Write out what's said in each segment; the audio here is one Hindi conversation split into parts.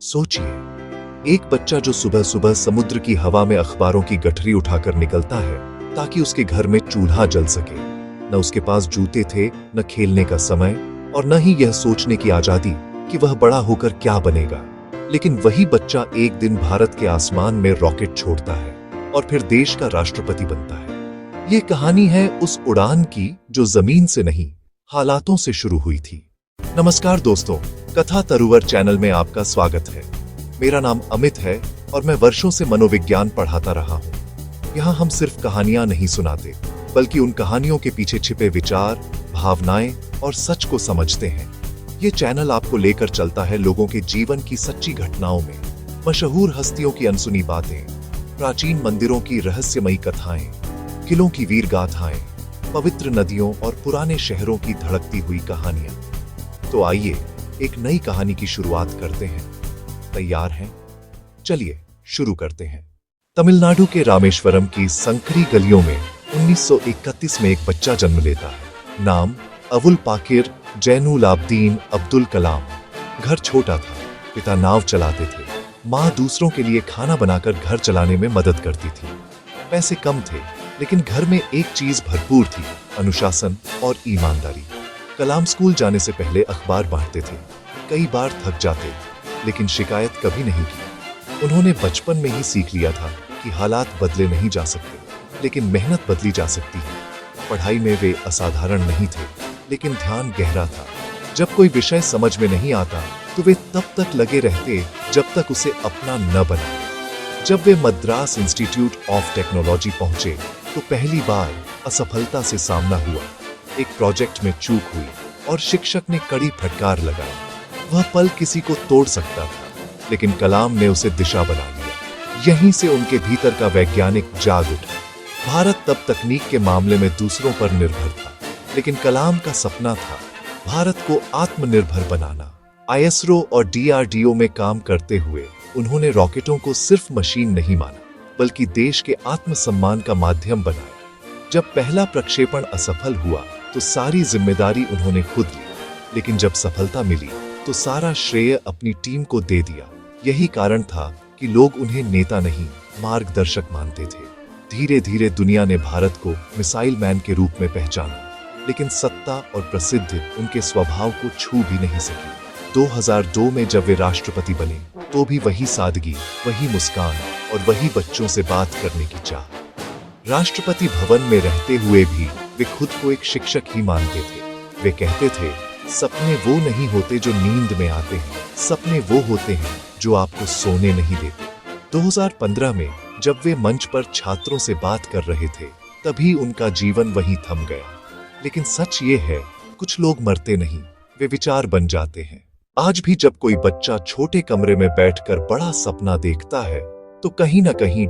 सोचिए, एक बच्चा जो सुबह सुबह समुद्र की हवा में अखबारों की गठरी उठाकर निकलता है ताकि उसके घर में चूल्हा जल सके। न उसके पास जूते थे, न खेलने का समय, और न ही यह सोचने की आजादी कि वह बड़ा होकर क्या बनेगा। लेकिन वही बच्चा एक दिन भारत के आसमान में रॉकेट छोड़ता है और फिर देश का राष्ट्रपति बनता है। ये कहानी है उस उड़ान की जो जमीन से नहीं, हालातों से शुरू हुई थी। नमस्कार दोस्तों, कथा तरुवर चैनल में आपका स्वागत है। मेरा नाम अमित है और मैं वर्षों से मनोविज्ञान पढ़ाता रहा हूँ। यहाँ हम सिर्फ कहानियां नहीं सुनाते, बल्कि उन कहानियों के पीछे छिपे विचार, भावनाएं और सच को समझते हैं। ये चैनल आपको लेकर चलता है लोगों के जीवन की सच्ची घटनाओं में, मशहूर हस्तियों की अनसुनी बातें, प्राचीन मंदिरों की रहस्यमयी कथाएं, किलों की वीर गाथाएं, पवित्र नदियों और पुराने शहरों की धड़कती हुई कहानियां। तो आइए एक नई कहानी की शुरुआत करते हैं। तैयार हैं? चलिए शुरू करते हैं। तमिलनाडु के रामेश्वरम की संकरी गलियों में 1931 में एक बच्चा जन्म लेता है। नाम अवुल पाकिर जैनुलाब्दीन अब्दुल कलाम। घर छोटा था, पिता नाव चलाते थे, माँ दूसरों के लिए खाना बनाकर घर चलाने में मदद करती थी। पैसे कम थे, लेकिन घर में एक चीज भरपूर थी, अनुशासन और ईमानदारी। कलाम स्कूल जाने से पहले अखबार बांटते थे। कई बार थक जाते, लेकिन शिकायत कभी नहीं की। उन्होंने बचपन में ही सीख लिया था कि हालात बदले नहीं जा सकते, लेकिन मेहनत बदली जा सकती है। पढ़ाई में वे असाधारण नहीं थे, लेकिन ध्यान गहरा था। जब कोई विषय समझ में नहीं आता तो वे तब तक लगे रहते जब तक उसे अपना न बनाए। जब वे मद्रास इंस्टीट्यूट ऑफ टेक्नोलॉजी पहुंचे तो पहली बार असफलता से सामना हुआ। एक प्रोजेक्ट में चूक हुई और शिक्षक ने कड़ी फटकार लगाई। वह पल किसी को तोड़ सकता था, लेकिन कलाम ने उसे दिशा बना लिया। यहीं से उनके भीतर का वैज्ञानिक जाग उठा। भारत तब तकनीक के मामले में दूसरों पर निर्भर था, लेकिन कलाम का सपना था भारत को आत्मनिर्भर बनाना। आईएसआरओ और डीआरडीओ में काम करते हुए उन्होंने रॉकेटों को सिर्फ मशीन नहीं माना, बल्कि देश के आत्मसम्मान का माध्यम बनाया। जब पहला प्रक्षेपण असफल हुआ तो सारी जिम्मेदारी उन्होंने खुद ली, लेकिन जब सफलता मिली तो सारा श्रेय अपनी टीम को दे दिया। यही कारण था कि लोग उन्हें नेता नहीं, मार्गदर्शक मानते थे। धीरे धीरे दुनिया ने भारत को मिसाइल मैन के रूप में पहचाना, लेकिन सत्ता और प्रसिद्धि उनके स्वभाव को छू भी नहीं सकी। 2002 में जब वे राष्ट्रपति बने तो भी वही सादगी, वही मुस्कान और वही बच्चों से बात करने की चाह। राष्ट्रपति भवन में रहते हुए भी वे खुद को एक शिक्षक ही मानते थे। वे कहते थे, सपने वो नहीं होते जो नींद में आते हैं, सपने वो होते हैं जो आपको सोने नहीं देते। 2015 में जब वे मंच पर छात्रों से बात कर रहे थे, तभी उनका जीवन वहीं थम गया। लेकिन सच ये है, कुछ लोग मरते नहीं, वे विचार बन जाते हैं। आज भी जब कोई बच्चा छोटे कमरे में बैठकर बड़ा सपना देखता है, तो कहीं ना कहीं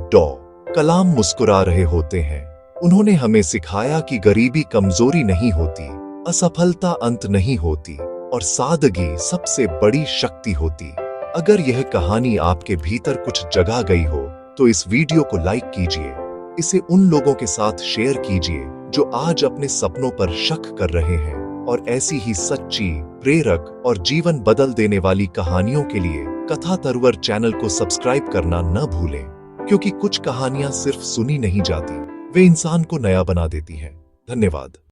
कलाम मुस्कुरा रहे होते हैं। उन्होंने हमें सिखाया कि गरीबी कमजोरी नहीं होती, असफलता अंत नहीं होती, और सादगी सबसे बड़ी शक्ति होती। अगर यह कहानी आपके भीतर कुछ जगा गई हो तो इस वीडियो को लाइक कीजिए, इसे उन लोगों के साथ शेयर कीजिए जो आज अपने सपनों पर शक कर रहे हैं। और ऐसी ही सच्ची, प्रेरक और जीवन बदल देने वाली कहानियों के लिए कथा तरुवर चैनल को सब्सक्राइब करना न भूलें, क्योंकि कुछ कहानियां सिर्फ सुनी नहीं जाती, वे इंसान को नया बना देती हैं। धन्यवाद।